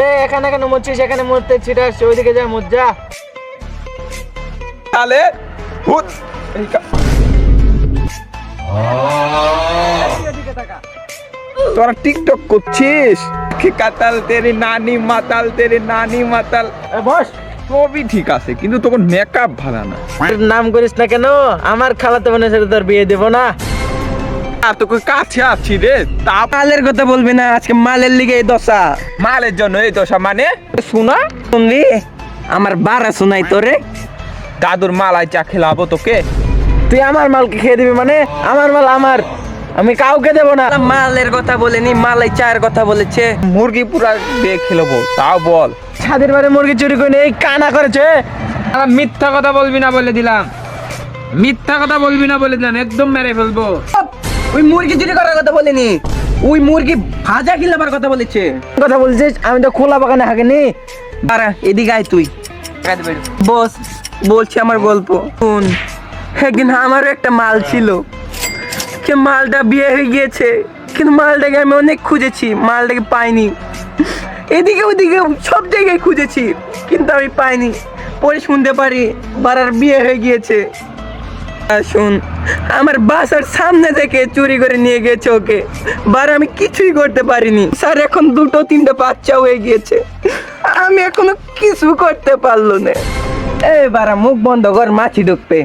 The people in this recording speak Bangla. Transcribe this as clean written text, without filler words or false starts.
এখানে কেন মুচ্ছিস? এখানে মুড়তে ছিটা আসছে, ওইদিকে যা মুখ যা। তাহলে ভূত তোরা টিকটক করছিস? কি কাতাল তেরি নানি মাতাল, তেরি নানি মাতাল। বস, সবই ঠিক আছে কিন্তু তোর মেকআপ ভালো না। নাম করিস না কেন? আমার খালাতো বোনের সাথে তোর বিয়ে দেবো না। আর তোকে কাছে আছি রে, তা মালের কথা বলবি না, আজকে মালের লিগে এই দশা। মালের জন্য এই দশা মানে? শোনা শুনলি, আমার বারা শোনাই তোরে। দাদুর মালাই চা খেলাবো তোকে। তুই আমার মালকে খেয়ে দিবি মানে? আমার মাল আমার, আমি কাউকে দেবো না। মালের কথা বলেনি, মালাই চায়ের কথা বলেছে। মুরগি পুরা দিয়ে খেলবো, তাও বল। ছাদের বাড়ি মুরগি চুরি করে এই কানা করেছে। মিথ্যা কথা বলবি না বলে দিলাম, মিথ্যা কথা বলবি না বলে দিলাম, একদম মেরে ফেলবো। ওই মুরগি চুরি করার কথা বলেনি, ওই মুরগি ভাজা খিলাবার কথা বলেছে। কথা বলছিস? আমি তো খোলা বাগানে হাঁকিনি। দাঁড়া, এদিকে আয় তুই। বস, বলছি আমার গল্প শুন। একদিন আমারও একটা মাল ছিল, সে মালটা বিয়ে হয়ে গিয়েছে, কিন্তু মালটাকে আমি অনেক খুঁজেছি, মালটাকে পাইনি। এদিকে ওদিকে সব জায়গায় খুঁজেছি, কিন্তু আমি পাইনি। পরে শুনতে পারি বারার বিয়ে হয়ে গিয়েছে। আর শুন, আমার বাসার সামনে থেকে চুরি করে নিয়ে গেছে ওকে। বার আমি কিছুই করতে পারিনি স্যার, এখন 2-3টা বাচ্চা হয়ে গিয়েছে, আমি এখনো কিছু করতে পারলো না। এই বারা মুখ বন্ধ কর, মাছি ঢুকবে।